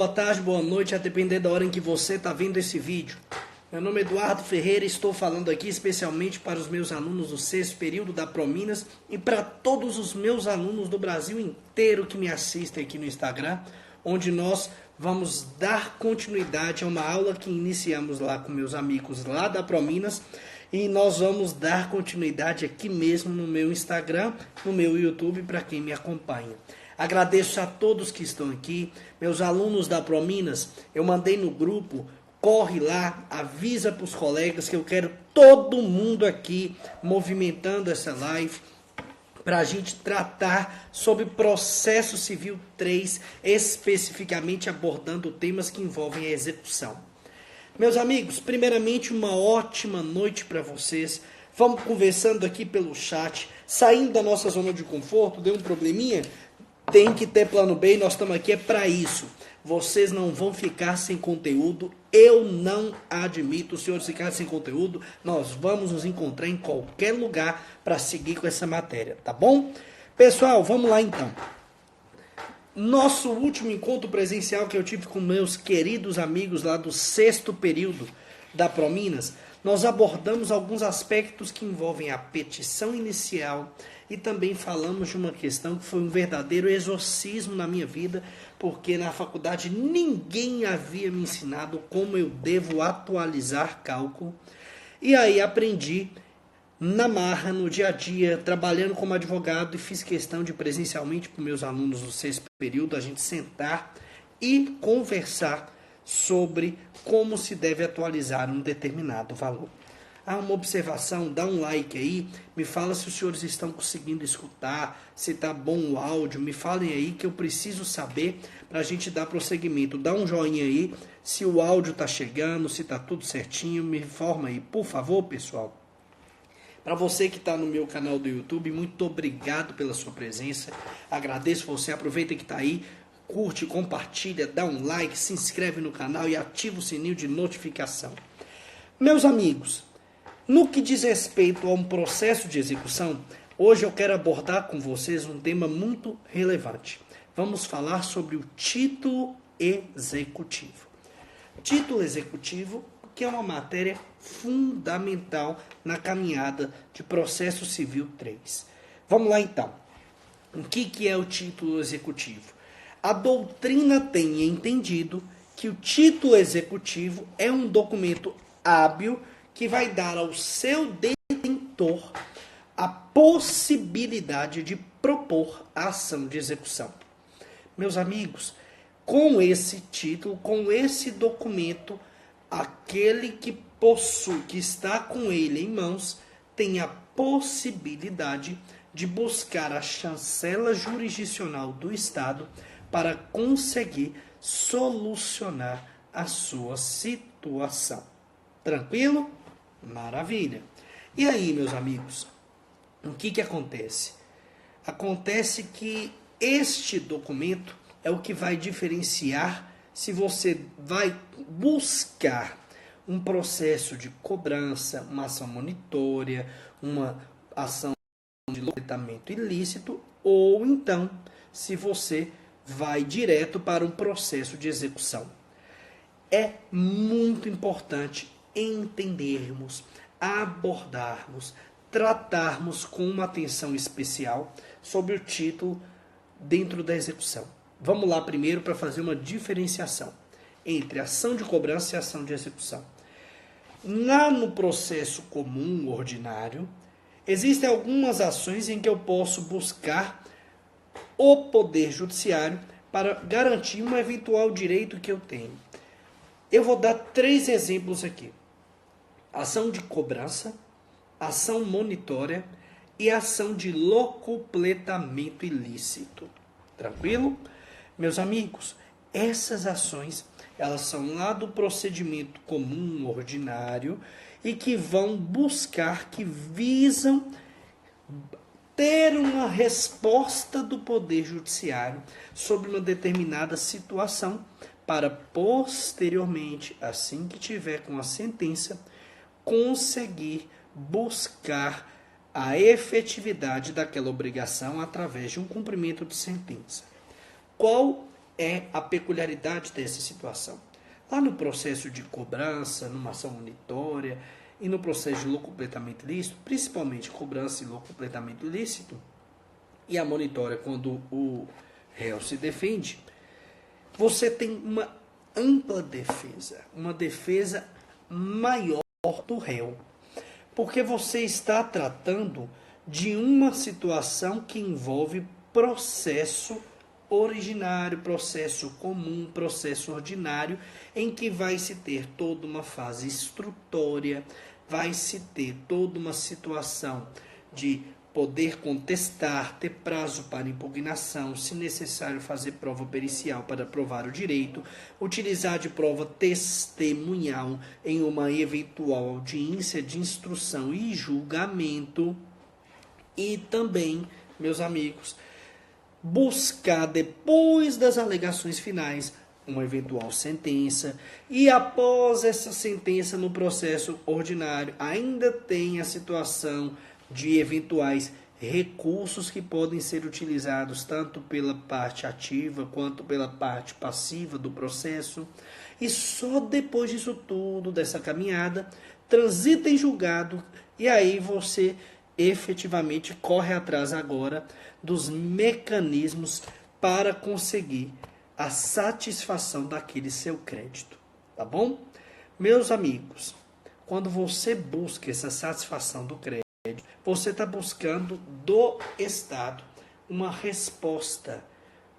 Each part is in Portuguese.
Boa tarde, boa noite, a depender da hora em que você está vendo esse vídeo. Meu nome é Eduardo Ferreira e estou falando aqui especialmente para os meus alunos do sexto período da Prominas e para todos os meus alunos do Brasil inteiro que me assistem aqui no Instagram, onde nós vamos dar continuidade a uma aula que iniciamos lá com meus amigos lá da Prominas e nós vamos dar continuidade aqui mesmo no meu Instagram, no meu YouTube, para quem me acompanha. Agradeço a todos que estão aqui, meus alunos da Prominas, eu mandei no grupo, corre lá, avisa para os colegas que eu quero todo mundo aqui movimentando essa live para a gente tratar sobre processo civil 3, especificamente abordando temas que envolvem a execução. Meus amigos, primeiramente uma ótima noite para vocês. Vamos conversando aqui pelo chat, saindo da nossa zona de conforto, deu um probleminha? Tem que ter plano B e nós estamos aqui para isso. Vocês não vão ficar sem conteúdo. Eu não admito os senhores ficarem sem conteúdo. Nós vamos nos encontrar em qualquer lugar para seguir com essa matéria, tá bom? Pessoal, vamos lá então. Nosso último encontro presencial que eu tive com meus queridos amigos lá do sexto período da Prominas, nós abordamos alguns aspectos que envolvem a petição inicial e também falamos de uma questão que foi um verdadeiro exorcismo na minha vida, porque na faculdade ninguém havia me ensinado como eu devo atualizar cálculo. E aí aprendi na marra, no dia a dia, trabalhando como advogado, e fiz questão de presencialmente para meus alunos do sexto período, a gente sentar e conversar sobre como se deve atualizar um determinado valor. Há uma observação, dá um like aí, me fala se os senhores estão conseguindo escutar, se está bom o áudio, me falem aí que eu preciso saber para a gente dar prosseguimento. Dá um joinha aí, se o áudio está chegando, se está tudo certinho, me informa aí, por favor, pessoal. Para você que está no meu canal do YouTube, muito obrigado pela sua presença, agradeço você, aproveita que está aí, curte, compartilha, dá um like, se inscreve no canal e ativa o sininho de notificação. Meus amigos, no que diz respeito a um processo de execução, hoje eu quero abordar com vocês um tema muito relevante. Vamos falar sobre o título executivo. Título executivo, que é uma matéria fundamental na caminhada de processo civil 3. Vamos lá então. O que é o título executivo? A doutrina tem entendido que o título executivo é um documento hábil que vai dar ao seu detentor a possibilidade de propor a ação de execução. Meus amigos, com esse título, com esse documento, aquele que possui, que está com ele em mãos, tem a possibilidade de buscar a chancela jurisdicional do Estado para conseguir solucionar a sua situação. Tranquilo? Maravilha. E aí, meus amigos, o que acontece? Acontece que este documento é o que vai diferenciar se você vai buscar um processo de cobrança, uma ação monitória, uma ação de loteamento ilícito, ou então se você vai direto para um processo de execução. É muito importante entendermos, abordarmos, tratarmos com uma atenção especial sobre o título dentro da execução. Vamos lá primeiro para fazer uma diferenciação entre ação de cobrança e ação de execução. No processo comum, ordinário, existem algumas ações em que eu posso buscar o Poder Judiciário para garantir um eventual direito que eu tenho. Eu vou dar 3 exemplos aqui. Ação de cobrança, ação monitória e ação de locupletamento ilícito. Tranquilo? Meus amigos, essas ações, elas são lá do procedimento comum, ordinário, e que vão buscar, que visam ter uma resposta do Poder Judiciário sobre uma determinada situação, para posteriormente, assim que tiver com a sentença, conseguir buscar a efetividade daquela obrigação através de um cumprimento de sentença. Qual é a peculiaridade dessa situação? Lá no processo de cobrança, numa ação monitória e no processo de locupletamento ilícito, principalmente cobrança e locupletamento ilícito, e a monitória quando o réu se defende, você tem uma ampla defesa, uma defesa maior do réu, porque você está tratando de uma situação que envolve processo originário, processo comum, processo ordinário, em que vai se ter toda uma fase instrutória, vai se ter toda uma situação de poder contestar, ter prazo para impugnação, se necessário fazer prova pericial para provar o direito, utilizar de prova testemunhal em uma eventual audiência de instrução e julgamento, e também, meus amigos, buscar depois das alegações finais uma eventual sentença, e após essa sentença no processo ordinário ainda tem a situação de eventuais recursos que podem ser utilizados tanto pela parte ativa quanto pela parte passiva do processo. E só depois disso tudo, dessa caminhada, transita em julgado, e aí você efetivamente corre atrás agora dos mecanismos para conseguir a satisfação daquele seu crédito, tá bom? Meus amigos, quando você busca essa satisfação do crédito, você está buscando do Estado uma resposta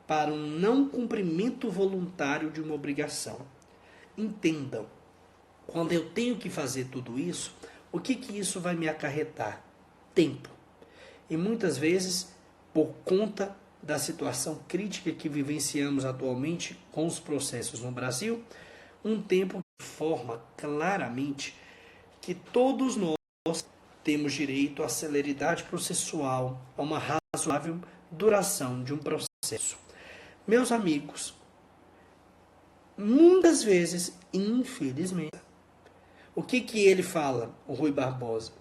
para um não cumprimento voluntário de uma obrigação. Entendam, quando eu tenho que fazer tudo isso, o que isso vai me acarretar? Tempo. E muitas vezes, por conta da situação crítica que vivenciamos atualmente com os processos no Brasil, um tempo que forma claramente que todos nós temos direito à celeridade processual, a uma razoável duração de um processo. Meus amigos, muitas vezes, infelizmente, o que ele fala, o Rui Barbosa?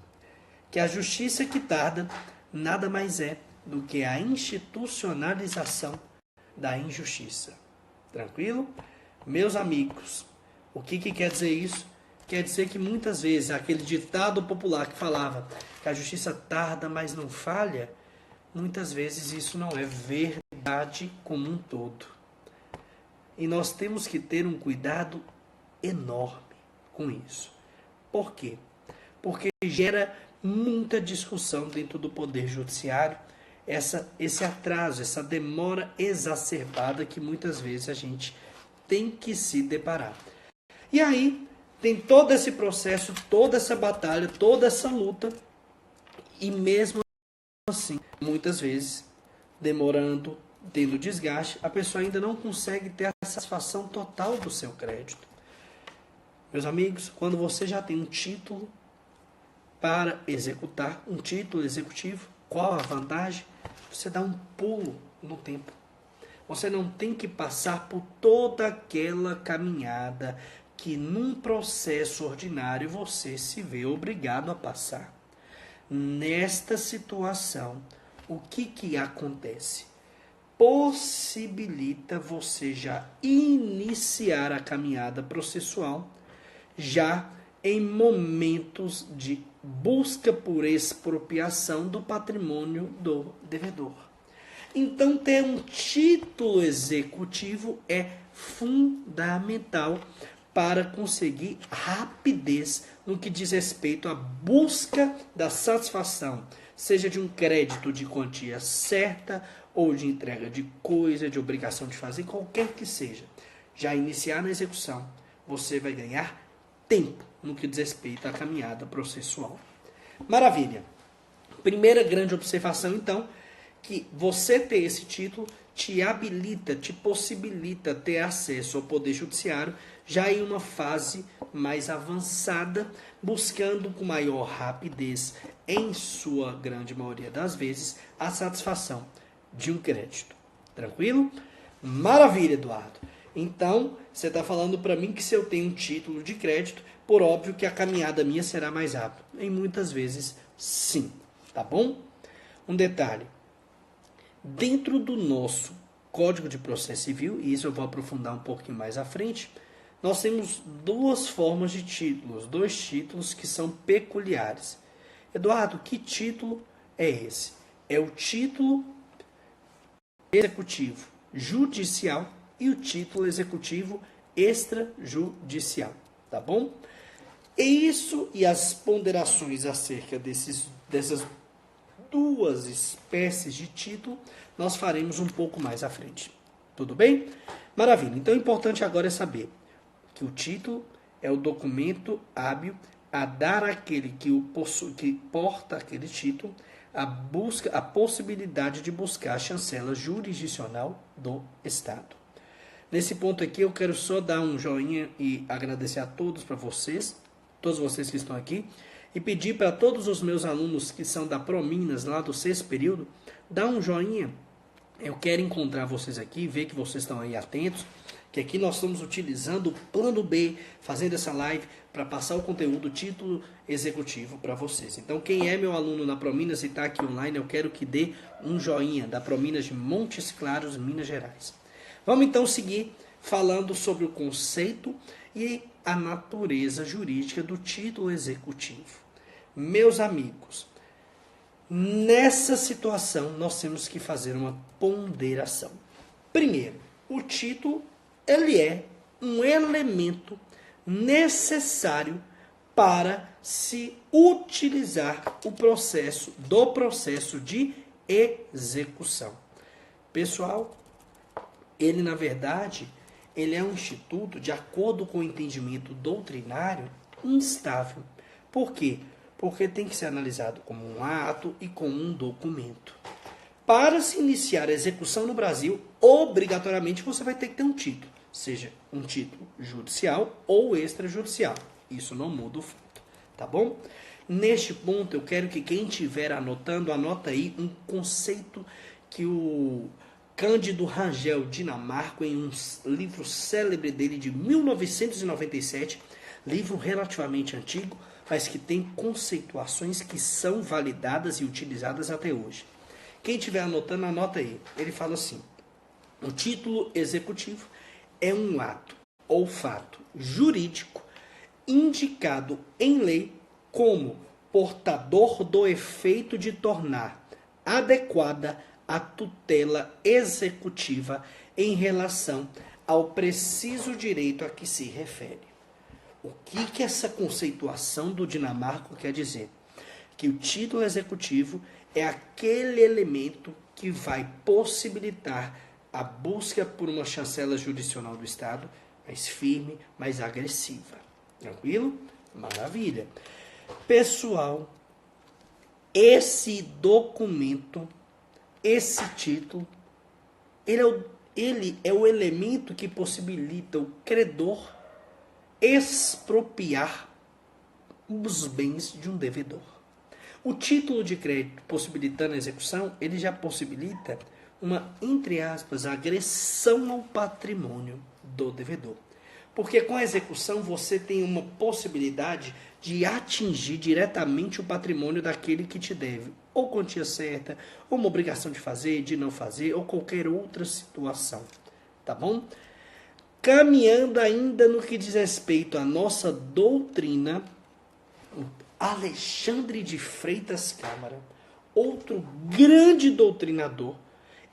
Que a justiça que tarda nada mais é do que a institucionalização da injustiça. Tranquilo? Meus amigos, o que quer dizer isso? Quer dizer que muitas vezes aquele ditado popular que falava que a justiça tarda, mas não falha, muitas vezes isso não é verdade como um todo. E nós temos que ter um cuidado enorme com isso. Por quê? Porque gera muita discussão dentro do Poder Judiciário, esse atraso, essa demora exacerbada que muitas vezes a gente tem que se deparar. E aí tem todo esse processo, toda essa batalha, toda essa luta, e mesmo assim, muitas vezes, demorando, tendo desgaste, a pessoa ainda não consegue ter a satisfação total do seu crédito. Meus amigos, quando você já tem um título para executar, um título executivo, qual a vantagem? Você dá um pulo no tempo. Você não tem que passar por toda aquela caminhada que num processo ordinário você se vê obrigado a passar. Nesta situação, o que acontece? Possibilita você já iniciar a caminhada processual já em momentos de busca por expropriação do patrimônio do devedor. Então, ter um título executivo é fundamental para conseguir rapidez no que diz respeito à busca da satisfação, seja de um crédito de quantia certa ou de entrega de coisa, de obrigação de fazer, qualquer que seja. Já iniciar na execução, você vai ganhar tempo no que diz respeito à caminhada processual. Maravilha! Primeira grande observação, então, que você ter esse título te habilita, te possibilita ter acesso ao Poder Judiciário já em uma fase mais avançada, buscando com maior rapidez, em sua grande maioria das vezes, a satisfação de um crédito. Tranquilo? Maravilha, Eduardo! Então, você está falando para mim que se eu tenho um título de crédito, por óbvio que a caminhada minha será mais rápida. E muitas vezes, sim. Tá bom? Um detalhe. Dentro do nosso Código de Processo Civil, e isso eu vou aprofundar um pouquinho mais à frente, nós temos duas formas de títulos, dois títulos que são peculiares. Eduardo, que título é esse? É o título executivo judicial e o título executivo extrajudicial, tá bom? Isso e as ponderações acerca dessas duas espécies de título, nós faremos um pouco mais à frente. Tudo bem? Maravilha. Então, o importante agora é saber que o título é o documento hábil a dar àquele que porta aquele título a possibilidade de buscar a chancela jurisdicional do Estado. Nesse ponto aqui, eu quero só dar um joinha e agradecer a todos todos vocês que estão aqui, e pedir para todos os meus alunos que são da Prominas, lá do 6º período, dar um joinha. Eu quero encontrar vocês aqui, ver que vocês estão aí atentos, que aqui nós estamos utilizando o plano B, fazendo essa live para passar o conteúdo, o título executivo para vocês. Então, quem é meu aluno na Prominas e está aqui online, eu quero que dê um joinha, da Prominas de Montes Claros, Minas Gerais. Vamos então seguir falando sobre o conceito e a natureza jurídica do título executivo. Meus amigos, nessa situação nós temos que fazer uma ponderação. Primeiro, o título ele é um elemento necessário para se utilizar o processo de execução. Pessoal, ele na verdade, ele é um instituto, de acordo com o entendimento doutrinário, instável. Por quê? Porque tem que ser analisado como um ato e como um documento. Para se iniciar a execução no Brasil, obrigatoriamente você vai ter que ter um título, seja um título judicial ou extrajudicial. Isso não muda o fato, tá bom? Neste ponto, eu quero que quem estiver anotando, anota aí um conceito que o Cândido Rangel Dinamarco, em um livro célebre dele de 1997, livro relativamente antigo, mas que tem conceituações que são validadas e utilizadas até hoje. Quem estiver anotando, anota aí. Ele fala assim: o título executivo é um ato ou fato jurídico indicado em lei como portador do efeito de tornar adequada a tutela executiva em relação ao preciso direito a que se refere. O que essa conceituação do Dinamarco quer dizer? Que o título executivo é aquele elemento que vai possibilitar a busca por uma chancela jurisdicional do Estado mais firme, mais agressiva. Tranquilo? Maravilha. Pessoal, esse documento, esse título, ele é o elemento que possibilita o credor expropriar os bens de um devedor. O título de crédito possibilitando a execução, ele já possibilita uma, entre aspas, agressão ao patrimônio do devedor. Porque com a execução você tem uma possibilidade de atingir diretamente o patrimônio daquele que te deve, ou quantia certa, ou uma obrigação de fazer, de não fazer, ou qualquer outra situação, tá bom? Caminhando ainda no que diz respeito à nossa doutrina, Alexandre de Freitas Câmara, outro grande doutrinador,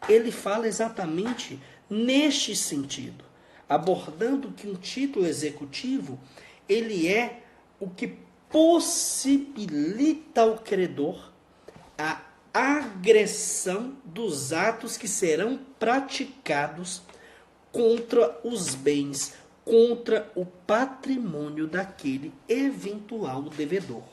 ele fala exatamente neste sentido, abordando que um título executivo, ele é o que possibilita ao credor a agressão dos atos que serão praticados contra os bens, contra o patrimônio daquele eventual devedor.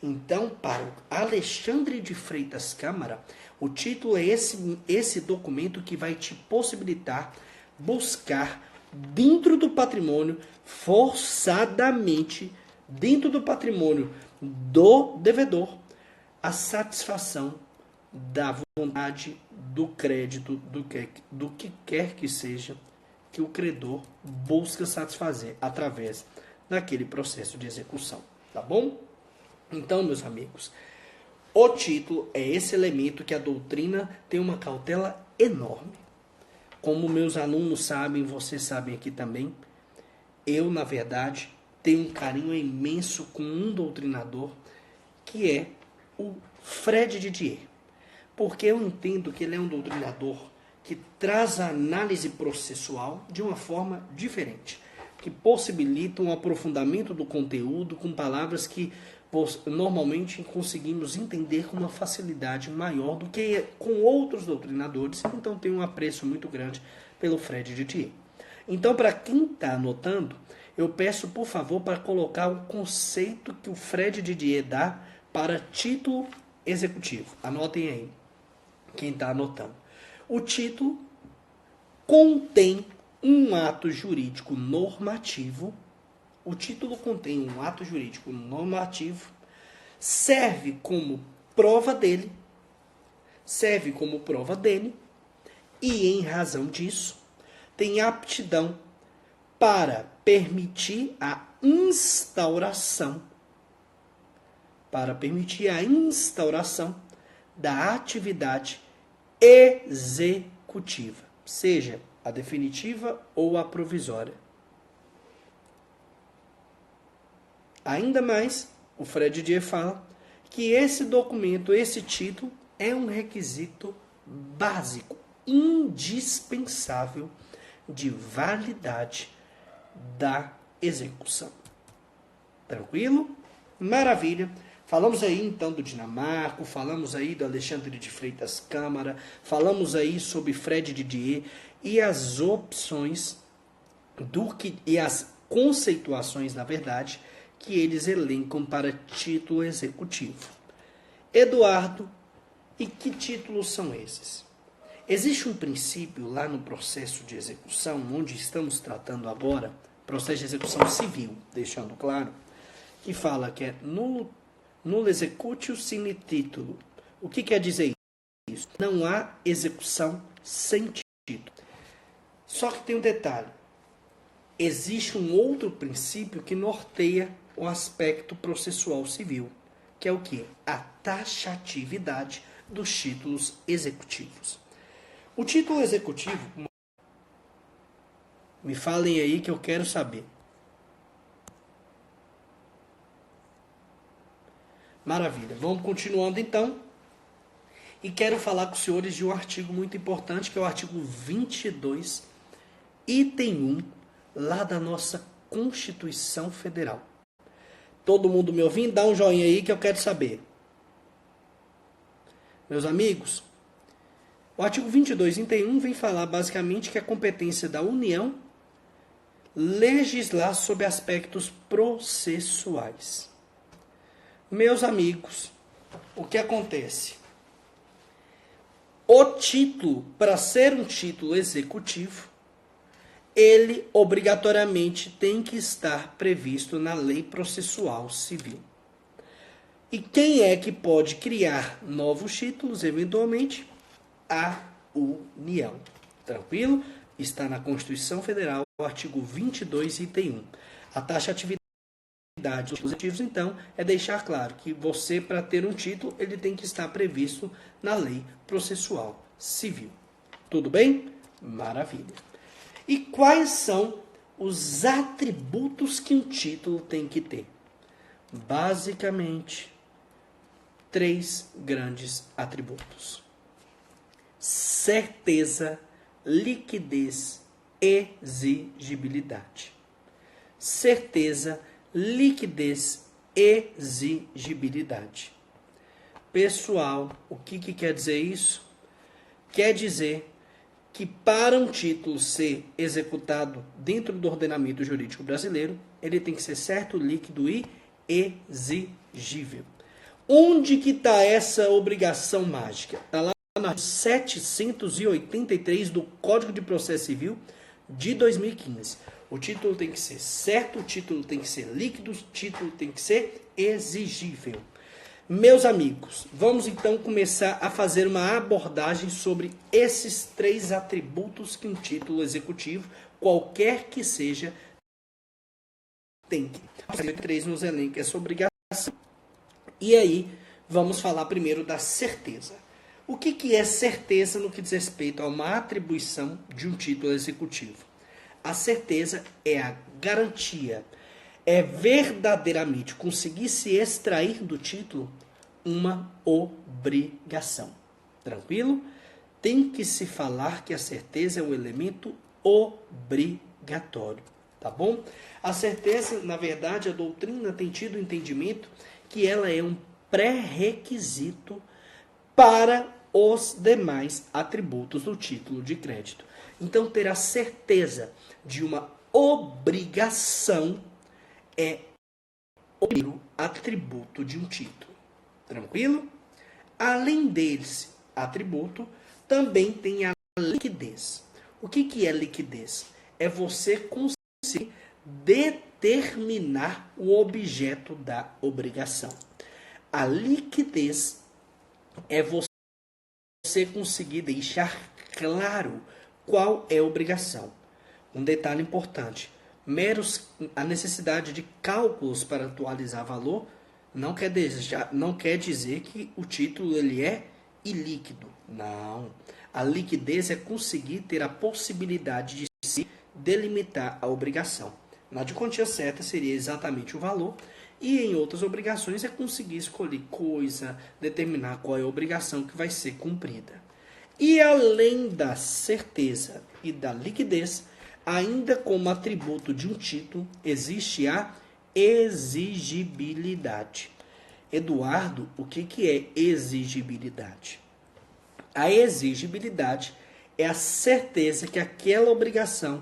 Então, para o Alexandre de Freitas Câmara, o título é esse documento que vai te possibilitar buscar dentro do patrimônio, forçadamente, dentro do patrimônio do devedor, a satisfação da vontade, do crédito, do que quer que seja que o credor busca satisfazer através daquele processo de execução, tá bom? Então, meus amigos, o título é esse elemento que a doutrina tem uma cautela enorme. Como meus alunos sabem, vocês sabem aqui também, eu, na verdade, tenho um carinho imenso com um doutrinador que é o Fred Didier. Porque eu entendo que ele é um doutrinador que traz a análise processual de uma forma diferente, que possibilita um aprofundamento do conteúdo com palavras que normalmente conseguimos entender com uma facilidade maior do que com outros doutrinadores. Então tenho um apreço muito grande pelo Fred Didier. Então, para quem está anotando, eu peço por favor para colocar o conceito que o Fred Didier dá para título executivo. Anotem aí, quem está anotando. O título contém um ato jurídico normativo. O título contém um ato jurídico normativo, serve como prova dele, e em razão disso, tem aptidão para permitir a instauração da atividade executiva, seja a definitiva ou a provisória. Ainda mais, o Fred Didier fala que esse documento, esse título, é um requisito básico, indispensável de validade da execução. Tranquilo? Maravilha. Falamos aí então do Dinamarco, falamos aí do Alexandre de Freitas Câmara, falamos aí sobre Fred Didier e as opções e as conceituações, na verdade, que eles elencam para título executivo. Eduardo, e que títulos são esses? Existe um princípio lá no processo de execução, onde estamos tratando agora, processo de execução civil, deixando claro, que fala que é nulla executio sine titulo. O que quer dizer isso? Não há execução sem título. Só que tem um detalhe. Existe um outro princípio que norteia o aspecto processual civil, que é o quê? A taxatividade dos títulos executivos. O título executivo, me falem aí que eu quero saber. Maravilha, vamos continuando então. E quero falar com os senhores de um artigo muito importante, que é o artigo 22, item 1, lá da nossa Constituição Federal. Todo mundo me ouvindo? Dá um joinha aí que eu quero saber. Meus amigos, o artigo 22, item 1, vem falar basicamente que a competência da União legislar sobre aspectos processuais. Meus amigos, o que acontece? O título, para ser um título executivo, ele obrigatoriamente tem que estar previsto na Lei Processual Civil. E quem é que pode criar novos títulos, eventualmente? A União. Tranquilo? Está na Constituição Federal, o artigo 22, item 1. A taxatividade dos títulos, então, é deixar claro que você, para ter um título, ele tem que estar previsto na Lei Processual Civil. Tudo bem? Maravilha. E quais são os atributos que um título tem que ter? Basicamente, 3 grandes atributos: certeza, liquidez, exigibilidade. Certeza, liquidez, exigibilidade. Pessoal, o que quer dizer isso? Quer dizer que para um título ser executado dentro do ordenamento jurídico brasileiro, ele tem que ser certo, líquido e exigível. Onde que está essa obrigação mágica? Está lá no artigo 783 do Código de Processo Civil de 2015. O título tem que ser certo, o título tem que ser líquido, o título tem que ser exigível. Meus amigos, vamos então começar a fazer uma abordagem sobre esses 3 atributos que um título executivo, qualquer que seja, tem que. 3 nos elenca essa obrigação. E aí, vamos falar primeiro da certeza. O que é certeza no que diz respeito a uma atribuição de um título executivo? A certeza é a garantia, é verdadeiramente conseguir se extrair do título uma obrigação. Tranquilo? Tem que se falar que a certeza é um elemento obrigatório, tá bom? A certeza, na verdade, a doutrina tem tido o entendimento que ela é um pré-requisito para os demais atributos do título de crédito. Então, ter a certeza de uma obrigação é o primeiro atributo de um título. Tranquilo? Além desse atributo, também tem a liquidez. O que é liquidez? É você conseguir determinar o objeto da obrigação. A liquidez é você conseguir deixar claro qual é a obrigação. Um detalhe importante: a necessidade de cálculos para atualizar valor não quer dizer que o título ele é ilíquido. Não. A liquidez é conseguir ter a possibilidade de se delimitar a obrigação. Na de quantia certa seria exatamente o valor, e em outras obrigações é conseguir escolher coisa, determinar qual é a obrigação que vai ser cumprida. E além da certeza e da liquidez, ainda como atributo de um título, existe a exigibilidade. Eduardo, o que é exigibilidade? A exigibilidade é a certeza que aquela obrigação,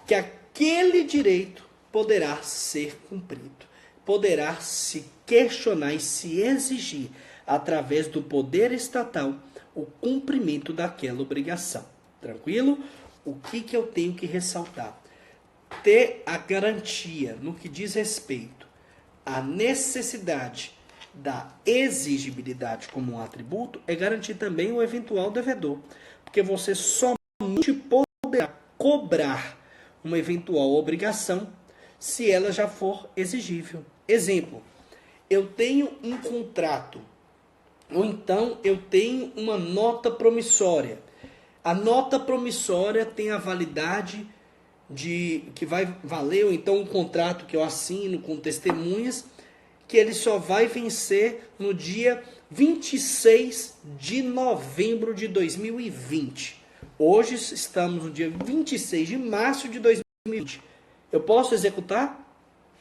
que aquele direito poderá ser cumprido, poderá se questionar e se exigir através do poder estatal o cumprimento daquela obrigação. Tranquilo? O que eu tenho que ressaltar? Ter a garantia no que diz respeito à necessidade da exigibilidade como um atributo é garantir também o eventual devedor, porque você somente poderá cobrar uma eventual obrigação se ela já for exigível. Exemplo, eu tenho um contrato, ou então eu tenho uma nota promissória. A nota promissória tem a validade que vai valer, ou então um contrato que eu assino com testemunhas, que ele só vai vencer no dia 26 de novembro de 2020. Hoje estamos no dia 26 de março de 2020. Eu posso executar?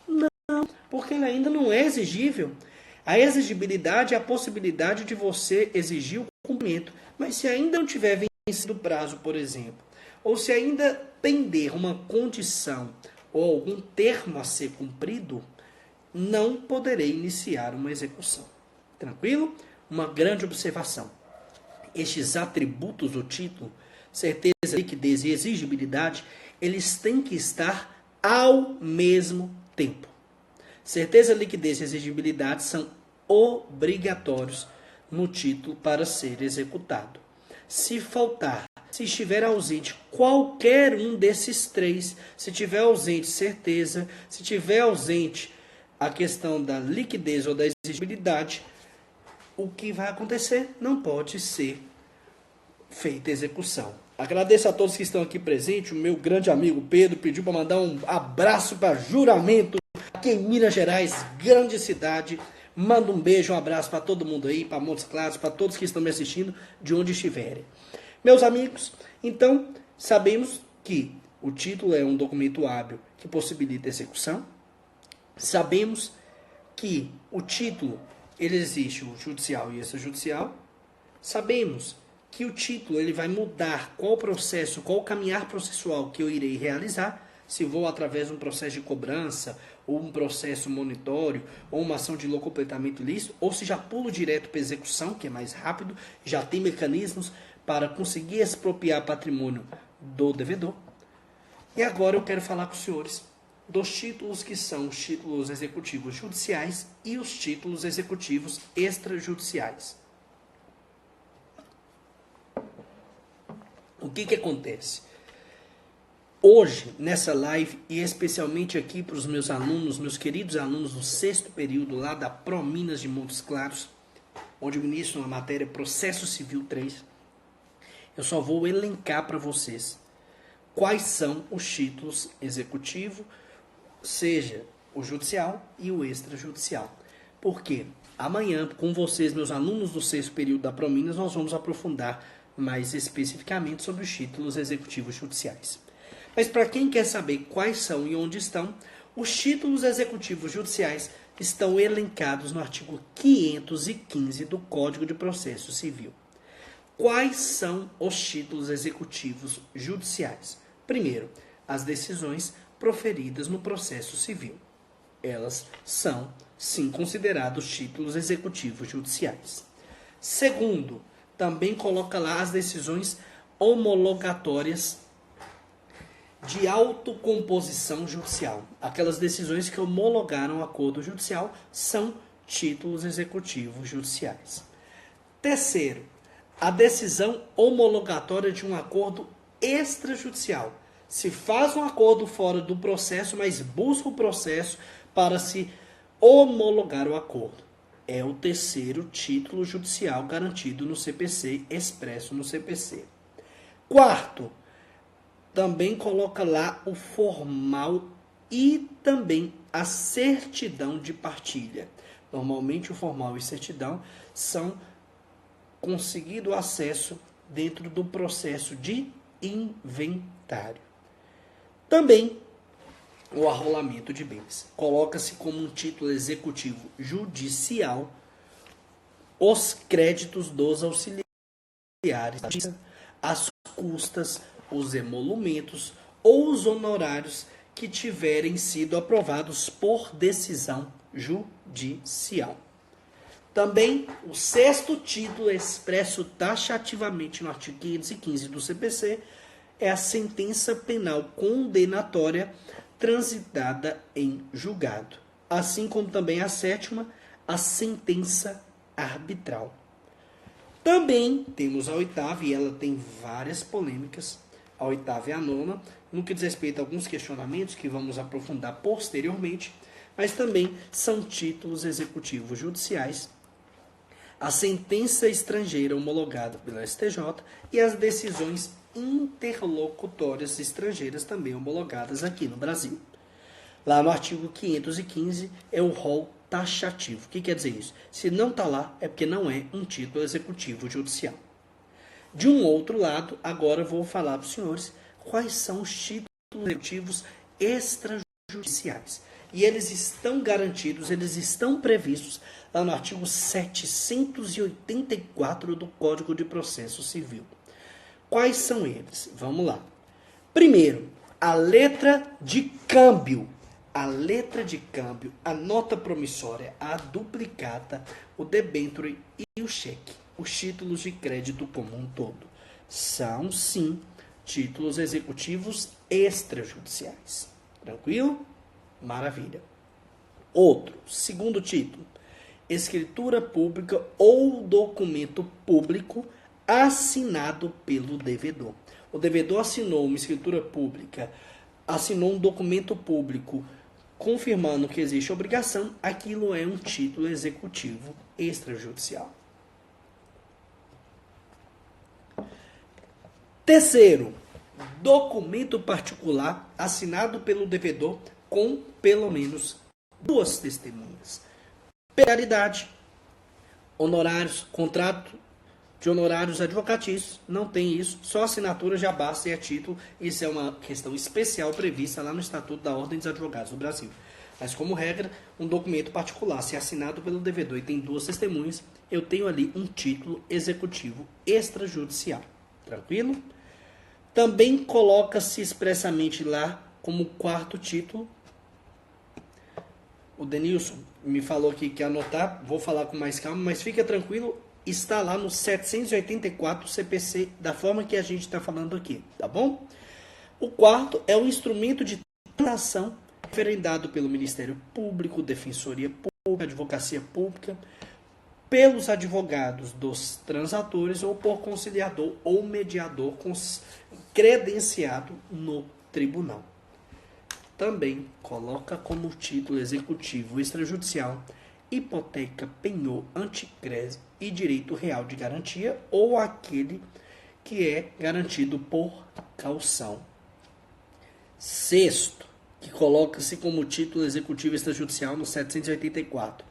Não, porque ele ainda não é exigível. A exigibilidade é a possibilidade de você exigir o cumprimento. Mas se ainda não tiver vencido o prazo, por exemplo, ou se ainda pender uma condição ou algum termo a ser cumprido, não poderei iniciar uma execução. Tranquilo? Uma grande observação. Estes atributos do título, certeza, liquidez e exigibilidade, eles têm que estar ao mesmo tempo. Certeza, liquidez e exigibilidade são obrigatórios no título para ser executado. Se faltar, se estiver ausente qualquer um desses três, se tiver ausente certeza, se tiver ausente a questão da liquidez ou da exigibilidade, o que vai acontecer? Não pode ser feita execução. Agradeço a todos que estão aqui presentes. O meu grande amigo Pedro pediu para mandar um abraço para Juramento, aqui em Minas Gerais, grande cidade. Manda um beijo, um abraço para todo mundo aí, para Montes Claros, para todos que estão me assistindo, de onde estiverem. Meus amigos, então, sabemos que o título é um documento hábil que possibilita execução. Sabemos que o título, ele existe o judicial e extrajudicial. Sabemos que o título ele vai mudar qual processo, qual caminhar processual que eu irei realizar, se vou através de um processo de cobrança, ou um processo monitório, ou uma ação de locupletamento ilícito, ou se já pulo direto para execução, que é mais rápido, já tem mecanismos para conseguir expropriar patrimônio do devedor. E agora eu quero falar com os senhores dos títulos que são os títulos executivos judiciais e os títulos executivos extrajudiciais. O que acontece? Hoje, nessa live, e especialmente aqui para os meus alunos, meus queridos alunos do 6º período lá da ProMinas de Montes Claros, onde eu ministro uma matéria Processo Civil 3, eu só vou elencar para vocês quais são os títulos executivo, seja o judicial e o extrajudicial. Porque amanhã, com vocês, meus alunos do 6º período da Prominas, nós vamos aprofundar mais especificamente sobre os títulos executivos judiciais. Mas para quem quer saber quais são e onde estão, os títulos executivos judiciais estão elencados no artigo 515 do Código de Processo Civil. Quais são os títulos executivos judiciais? Primeiro, as decisões proferidas no processo civil. Elas são, sim, considerados títulos executivos judiciais. Segundo, também coloca lá as decisões homologatórias de autocomposição judicial. Aquelas decisões que homologaram o acordo judicial são títulos executivos judiciais. Terceiro, a decisão homologatória de um acordo extrajudicial. Se faz um acordo fora do processo, mas busca o processo para se homologar o acordo. É o terceiro título judicial garantido no CPC, expresso no CPC. Quarto, também coloca lá o formal e também a certidão de partilha. Normalmente o formal e certidão são conseguido acesso dentro do processo de inventário. Também o arrolamento de bens. Coloca-se como um título executivo judicial os créditos dos auxiliares, as custas, os emolumentos ou os honorários que tiverem sido aprovados por decisão judicial. Também, o 6º título expresso taxativamente no artigo 515 do CPC é a sentença penal condenatória transitada em julgado, assim como também a 7ª, a sentença arbitral. Também temos a 8ª, e ela tem várias polêmicas, a 8ª e a 9ª, no que diz respeito a alguns questionamentos que vamos aprofundar posteriormente, mas também são títulos executivos judiciais, a sentença estrangeira homologada pela STJ e as decisões interlocutórias estrangeiras também homologadas aqui no Brasil. Lá no artigo 515 é o rol taxativo. O que quer dizer isso? Se não está lá, é porque não é um título executivo judicial. De um outro lado, agora vou falar para os senhores quais são os títulos executivos extrajudiciais. E eles estão garantidos, eles estão previstos lá no artigo 784 do Código de Processo Civil. Quais são eles? Vamos lá. Primeiro, a letra de câmbio. A letra de câmbio, a nota promissória, a duplicata, o debênture e o cheque. Os títulos de crédito como um todo. São, sim, títulos executivos extrajudiciais. Tranquilo? Maravilha. Outro, segundo título. Escritura pública ou documento público assinado pelo devedor. O devedor assinou uma escritura pública, assinou um documento público confirmando que existe obrigação, aquilo é um título executivo extrajudicial. Terceiro, documento particular assinado pelo devedor com pelo menos 2 testemunhas. Peculiaridade, honorários, contrato de honorários advocatícios, não tem isso, só assinatura já basta e é título. Isso é uma questão especial prevista lá no Estatuto da Ordem dos Advogados do Brasil. Mas, como regra, um documento particular, se é assinado pelo devedor e tem 2 testemunhas, eu tenho ali um título executivo extrajudicial. Tranquilo? Também coloca-se expressamente lá como 4º título. O Denilson me falou aqui que anotar, vou falar com mais calma, mas fica tranquilo, está lá no 784 CPC, da forma que a gente está falando aqui, tá bom? O 4º é o instrumento de transação referendado pelo Ministério Público, Defensoria Pública, Advocacia Pública, pelos advogados dos transatores ou por conciliador ou mediador credenciado no tribunal. Também coloca como título executivo extrajudicial hipoteca, penhor, anticrésito e direito real de garantia, ou aquele que é garantido por caução. Sexto, que coloca-se como título executivo extrajudicial no 784,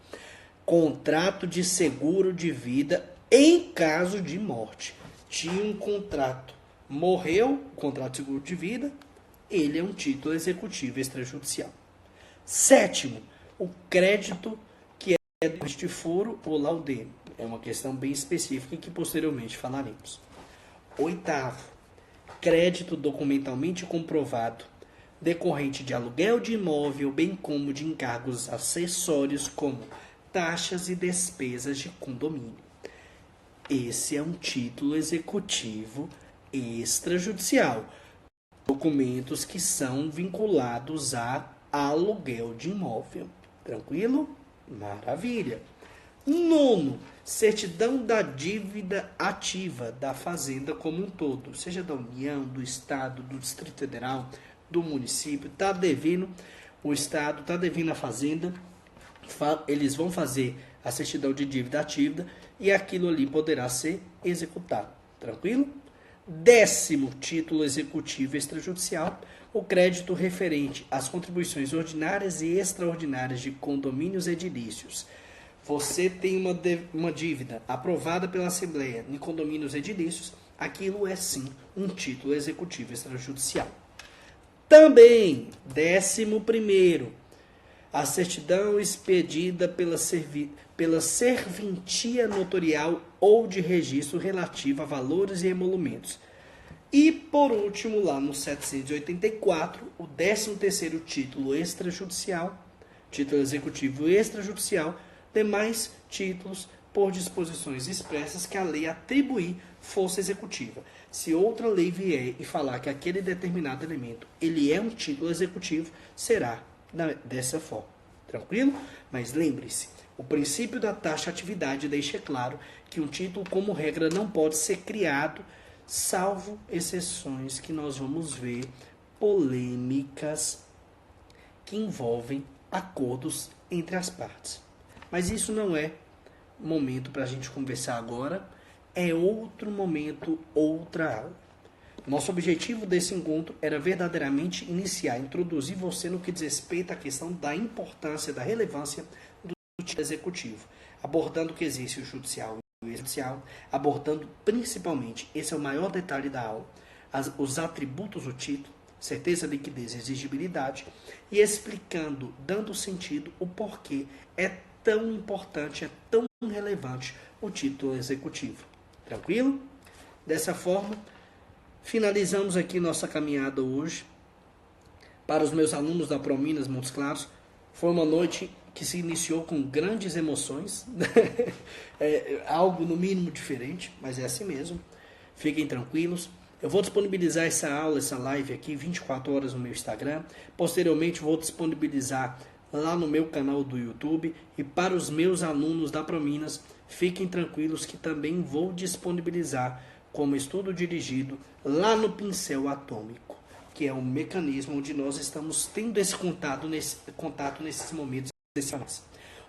contrato de seguro de vida em caso de morte. Tinha um contrato, morreu, o contrato de seguro de vida, ele é um título executivo extrajudicial. Sétimo, o crédito que é de foro ou laude. É uma questão bem específica que posteriormente falaremos. Oitavo, crédito documentalmente comprovado decorrente de aluguel de imóvel, bem como de encargos acessórios como taxas e despesas de condomínio. Esse é um título executivo extrajudicial. Documentos que são vinculados a aluguel de imóvel. Tranquilo? Maravilha. Nono, certidão da dívida ativa da fazenda como um todo, seja da União, do Estado, do Distrito Federal, do município, está devendo, o Estado está devendo a fazenda, eles vão fazer a certidão de dívida ativa e aquilo ali poderá ser executado. Tranquilo? Décimo título executivo extrajudicial, o crédito referente às contribuições ordinárias e extraordinárias de condomínios edilícios. Você tem uma dívida aprovada pela Assembleia em condomínios edilícios, aquilo é sim um título executivo extrajudicial. Também, 11º, a certidão expedida pela serventia notarial ou de registro relativa a valores e emolumentos. E, por último, lá no 784, o 13º título extrajudicial, título executivo extrajudicial, demais títulos por disposições expressas que a lei atribuir força executiva. Se outra lei vier e falar que aquele determinado elemento ele é um título executivo, será dessa forma. Tranquilo? Mas lembre-se, o princípio da taxatividade deixa claro que um título, como regra, não pode ser criado, salvo exceções que nós vamos ver, polêmicas que envolvem acordos entre as partes. Mas isso não é momento para a gente conversar agora, é outro momento, outra aula. Nosso objetivo desse encontro era verdadeiramente iniciar, introduzir você no que diz respeito à questão da importância, da relevância do título executivo, abordando o que existe o judicial e o extrajudicial, abordando principalmente, esse é o maior detalhe da aula, os atributos do título, certeza, liquidez e exigibilidade, e explicando, dando sentido, o porquê é tão importante, é tão relevante o título executivo. Tranquilo? Dessa forma, finalizamos aqui nossa caminhada hoje. Para os meus alunos da Prominas Montes Claros, foi uma noite que se iniciou com grandes emoções, algo no mínimo diferente, mas é assim mesmo. Fiquem tranquilos. Eu vou disponibilizar essa aula, essa live aqui, 24 horas no meu Instagram. Posteriormente, vou disponibilizar lá no meu canal do YouTube. E para os meus alunos da Prominas, fiquem tranquilos que também vou disponibilizar como estudo dirigido lá no pincel atômico, que é um mecanismo onde nós estamos tendo esse contato nesses momentos excepcionais.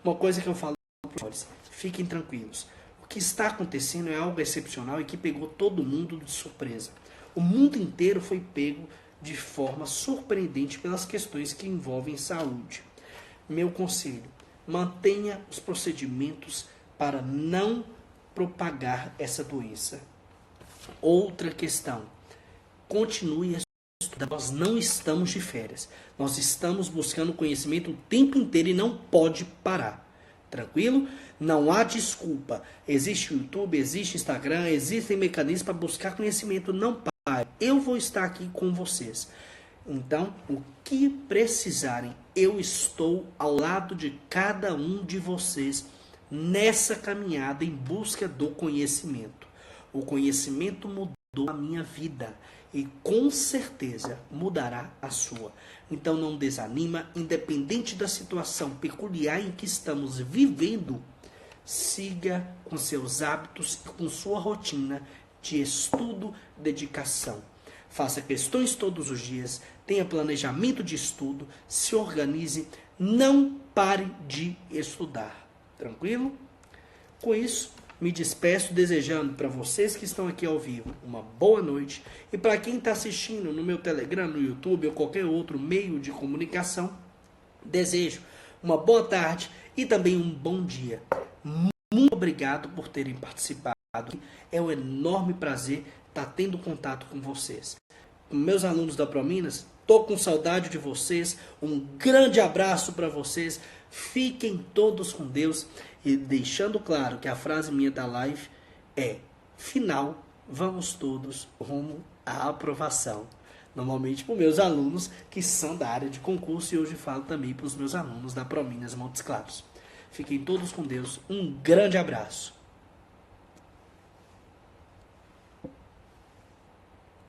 Uma coisa que eu falo para os fiquem tranquilos. O que está acontecendo é algo excepcional e que pegou todo mundo de surpresa. O mundo inteiro foi pego de forma surpreendente pelas questões que envolvem saúde. Meu conselho, mantenha os procedimentos para não propagar essa doença. Outra questão, continue a estudar. Nós não estamos de férias. Nós estamos buscando conhecimento o tempo inteiro e não pode parar. Tranquilo? Não há desculpa. Existe o YouTube, existe o Instagram, existem mecanismos para buscar conhecimento. Não pare. Eu vou estar aqui com vocês. Então, o que precisarem, eu estou ao lado de cada um de vocês nessa caminhada em busca do conhecimento. O conhecimento mudou a minha vida e com certeza mudará a sua. Então não desanima, independente da situação peculiar em que estamos vivendo, siga com seus hábitos e com sua rotina de estudo, dedicação. Faça questões todos os dias, tenha planejamento de estudo, se organize, não pare de estudar. Tranquilo? Com isso, me despeço desejando para vocês que estão aqui ao vivo uma boa noite. E para quem está assistindo no meu Telegram, no YouTube ou qualquer outro meio de comunicação, desejo uma boa tarde e também um bom dia. Muito obrigado por terem participado. É um enorme prazer estar tendo contato com vocês. Meus alunos da Prominas, tô com saudade de vocês. Um grande abraço para vocês. Fiquem todos com Deus. E deixando claro que a frase minha da live é: final, vamos todos rumo à aprovação. Normalmente para os meus alunos que são da área de concurso, e hoje falo também para os meus alunos da Prominas Montes Claros. Fiquem todos com Deus. Um grande abraço.